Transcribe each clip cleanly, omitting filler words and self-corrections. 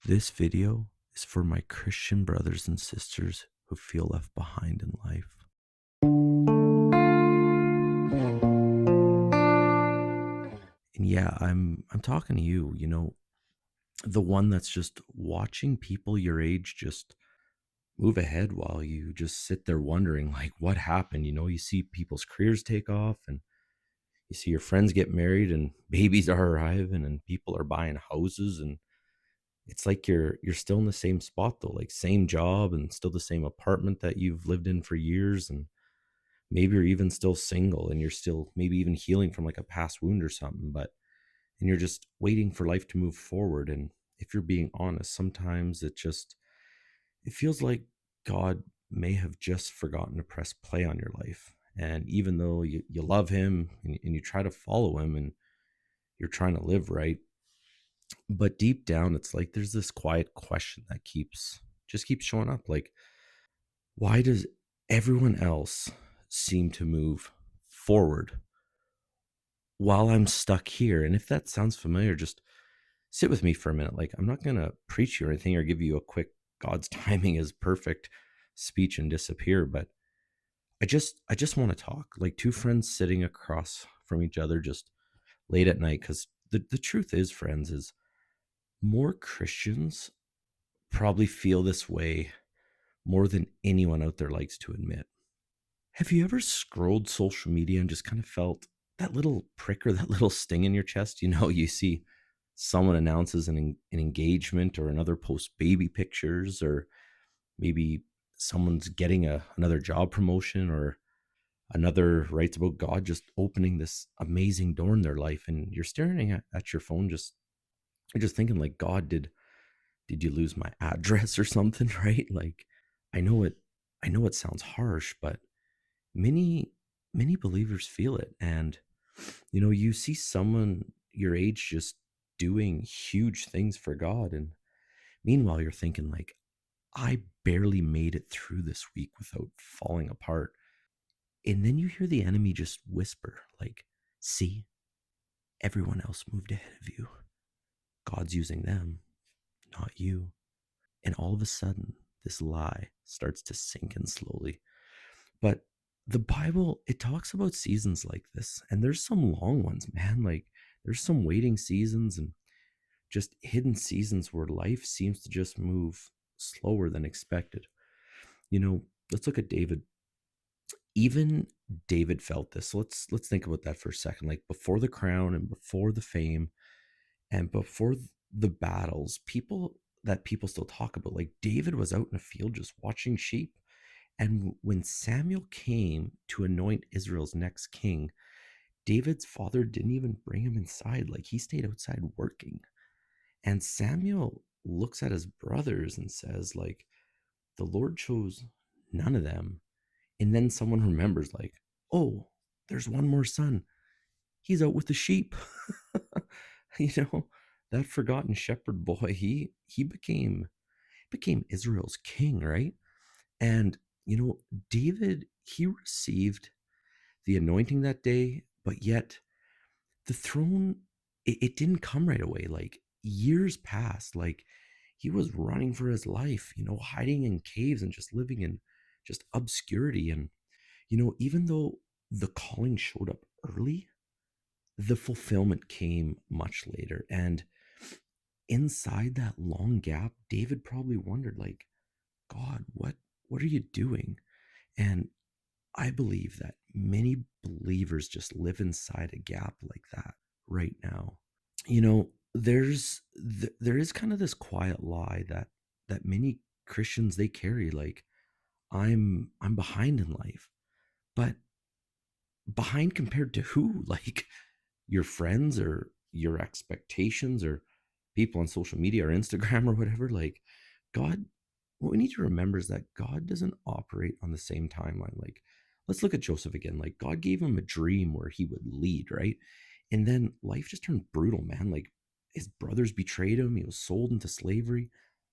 This video is for my Christian brothers and sisters who feel left behind in life. And yeah, I'm talking to you, the one that's just watching people your age just move ahead while you just sit there wondering like what happened. You see people's careers take off and you see your friends get married and babies are arriving and people are buying houses, and it's like you're still in the same spot though, like same job and still the same apartment that you've lived in for years. And maybe you're even still single and you're still maybe even healing from like a past wound or something, but and you're just waiting for life to move forward. And if you're being honest, sometimes it feels like God may have just forgotten to press play on your life. And even though you love him and you try to follow him and you're trying to live right, but deep down it's like there's this quiet question that keeps showing up, like, why does everyone else seem to move forward while I'm stuck here? And if that sounds familiar, just sit with me for a minute. Like, I'm not going to preach you or anything or give you a quick God's timing is perfect speech and disappear, but I just want to talk like two friends sitting across from each other just late at night. Because the truth is, friends, is more Christians probably feel this way more than anyone out there likes to admit. Have you ever scrolled social media and just kind of felt that little prick or that little sting in your chest? You see someone announces an engagement, or another posts baby pictures, or maybe someone's getting another job promotion, or another writes about God just opening this amazing door in their life. And you're staring at your phone, just thinking like, God, did you lose my address or something? Right? Like, I know it, I know it sounds harsh, but many many believers feel it. And you see someone your age just doing huge things for God, and meanwhile you're thinking like, I barely made it through this week without falling apart. And then you hear the enemy just whisper like, see, everyone else moved ahead of you, God's using them, not you. And all of a sudden this lie starts to sink in slowly. But the Bible, it talks about seasons like this, and there's some long ones, man. Like, there's some waiting seasons and just hidden seasons where life seems to just move slower than expected. You know, let's look at David. Even David felt this. So let's think about that for a second. Like, before the crown and before the fame and before the battles, people still talk about, like, David was out in a field just watching sheep. And when Samuel came to anoint Israel's next king, David's father didn't even bring him inside. Like, he stayed outside working. And Samuel looks at his brothers and says, like, the Lord chose none of them. And then someone remembers, like, oh, there's one more son. He's out with the sheep. you know, that forgotten shepherd boy, he became Israel's king, right? And David, he received the anointing that day, but yet the throne, it didn't come right away. Like, years passed. Like, he was running for his life, hiding in caves and just living in just obscurity. And even though the calling showed up early, the fulfillment came much later. And inside that long gap, David probably wondered, like, God, what are you doing? And I believe that many believers just live inside a gap like that right now. There is kind of this quiet lie that many Christians, they carry, like, I'm behind in life. But behind compared to who? Like, your friends or your expectations or people on social media or Instagram or whatever? Like, God, what we need to remember is that God doesn't operate on the same timeline. Like, let's look at Joseph again. Like, God gave him a dream where he would lead, right? And then life just turned brutal, man. Like, his brothers betrayed him. He was sold into slavery,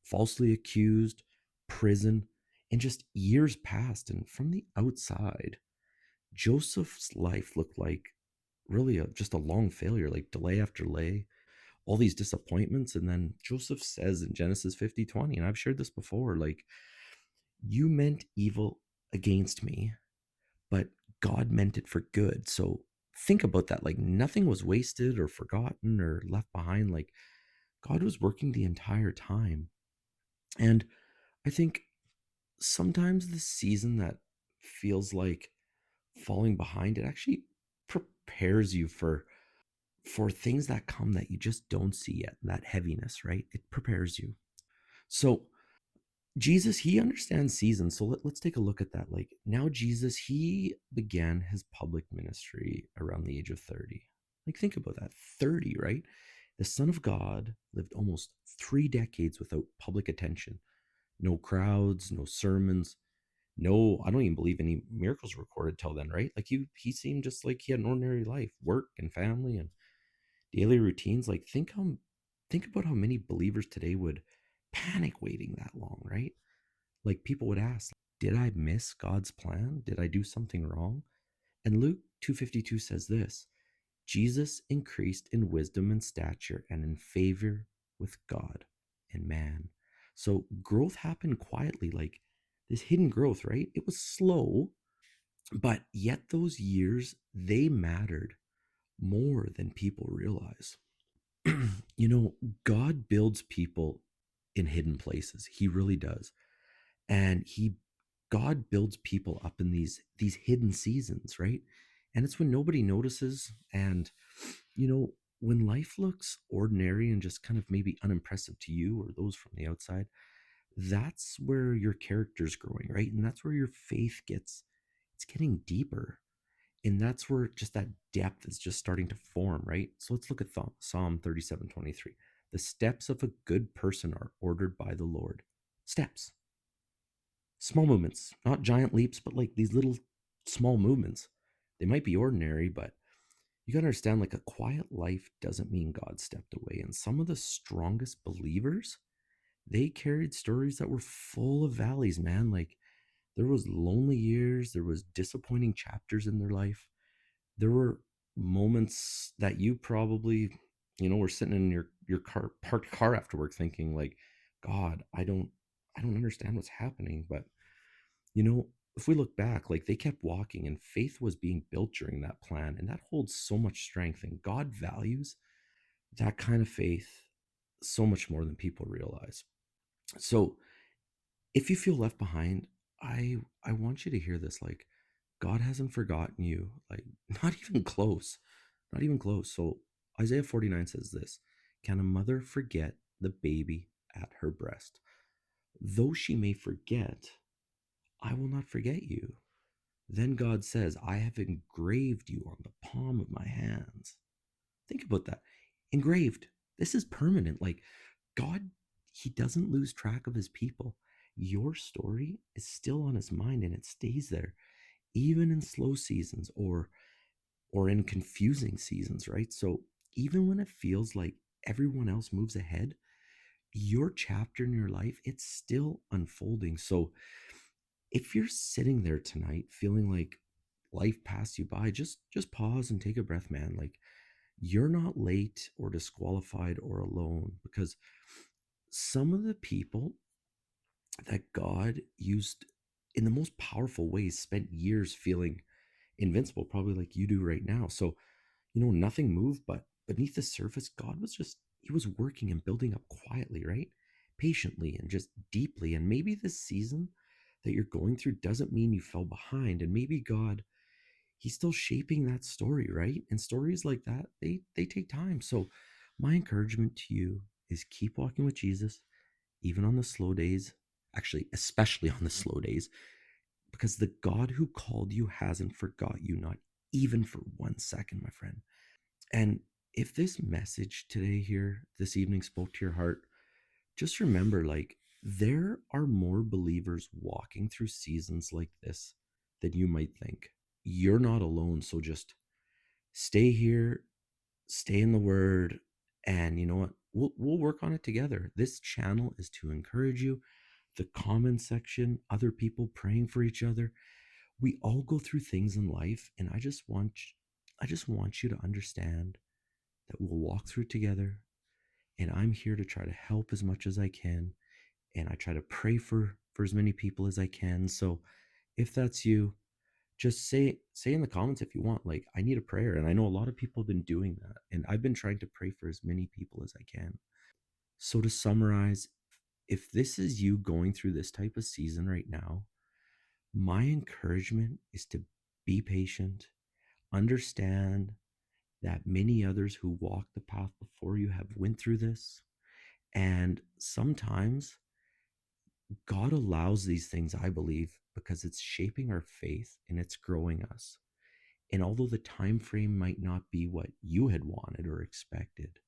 falsely accused, prison, and just years passed. And from the outside, Joseph's life looked like really just a long failure, like delay after delay, all these disappointments. And then Joseph says in Genesis 50:20, and I've shared this before, like, you meant evil against me, but God meant it for good. So think about that. Like, nothing was wasted or forgotten or left behind. Like, God was working the entire time. And I think sometimes the season that feels like falling behind, it actually prepares you for things that come that you just don't see yet. That heaviness, right? It prepares you. So Jesus, he understands seasons. So let's take a look at that. Like, now Jesus, he began his public ministry around the age of 30. Like, think about that. 30, right? The Son of God lived almost 3 decades without public attention. No crowds, no sermons, no, I don't even believe any miracles recorded till then, right? Like, he seemed just like he had an ordinary life, work and family and daily routines. Like, think about how many believers today would panic waiting that long, right? Like, people would ask, did I miss God's plan? Did I do something wrong? And Luke 2:52 says this: Jesus increased in wisdom and stature and in favor with God and man. So growth happened quietly, like this hidden growth, right? It was slow, but yet those years, they mattered more than people realize. You know, God builds people in hidden places. He really does. And he God builds people up in these hidden seasons, right? And it's when nobody notices. And you know, when life looks ordinary and just kind of maybe unimpressive to you or those from the outside, that's where your character's growing, right? And that's where your faith gets, it's getting deeper. And that's where just that depth is just starting to form, right? So let's look at Psalm 37:23. The steps of a good person are ordered by the Lord. Steps, small movements, not giant leaps, but like these little small movements. They might be ordinary, but you got to understand, like, a quiet life doesn't mean God stepped away. And some of the strongest believers, they carried stories that were full of valleys, man. Like, there was lonely years, there was disappointing chapters in their life. There were moments that you probably, were sitting in your car, parked car after work thinking like, God, I don't understand what's happening. But if we look back, like, they kept walking and faith was being built during that plan. And that holds so much strength. And God values that kind of faith so much more than people realize. So if you feel left behind, I want you to hear this. Like, God hasn't forgotten you. Like, not even close. Not even close. So Isaiah 49 says this: Can a mother forget the baby at her breast? Though she may forget, I will not forget you. Then God says, I have engraved you on the palm of my hands. Think about that. Engraved. This is permanent. Like, God, he doesn't lose track of his people. Your story is still on his mind and it stays there, even in slow seasons or in confusing seasons, right? So even when it feels like everyone else moves ahead, your chapter in your life, it's still unfolding. So if you're sitting there tonight feeling like life passed you by, just pause and take a breath, man. Like, you're not late or disqualified or alone, because some of the people that God used in the most powerful ways spent years feeling invincible, probably like you do right now. So, nothing moved, but beneath the surface, God was just, he was working and building up quietly, right? Patiently and just deeply. And maybe this season that you're going through doesn't mean you fell behind. And maybe God, he's still shaping that story, right? And stories like that, they take time. So my encouragement to you is keep walking with Jesus, even on the slow days, actually, especially on the slow days, because the God who called you hasn't forgot you, not even for 1 second, my friend. And if this message today here, this evening, spoke to your heart, just remember, like, there are more believers walking through seasons like this than you might think. You're not alone. So just stay here, stay in the word, and you know what? We'll work on it together. This channel is to encourage you. The comment section, other people praying for each other. We all go through things in life, and I just want you to understand that we'll walk through together. and I'm here to try to help as much as I can, and I try to pray for as many people as I can. So if that's you, just say in the comments if you want, like, I need a prayer. And I know a lot of people have been doing that, and I've been trying to pray for as many people as I can. So to summarize, if this is you going through this type of season right now, my encouragement is to be patient, understand that many others who walked the path before you have went through this, and sometimes God allows these things, I believe, because it's shaping our faith and it's growing us. And although the time frame might not be what you had wanted or expected,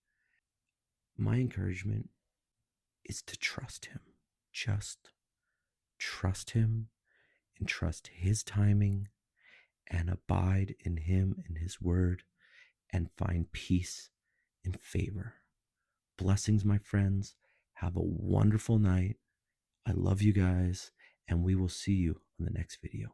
my encouragement is to trust him. Just trust him and trust his timing and abide in him and his word and find peace and favor. Blessings, my friends. Have a wonderful night. I love you guys, and we will see you on the next video.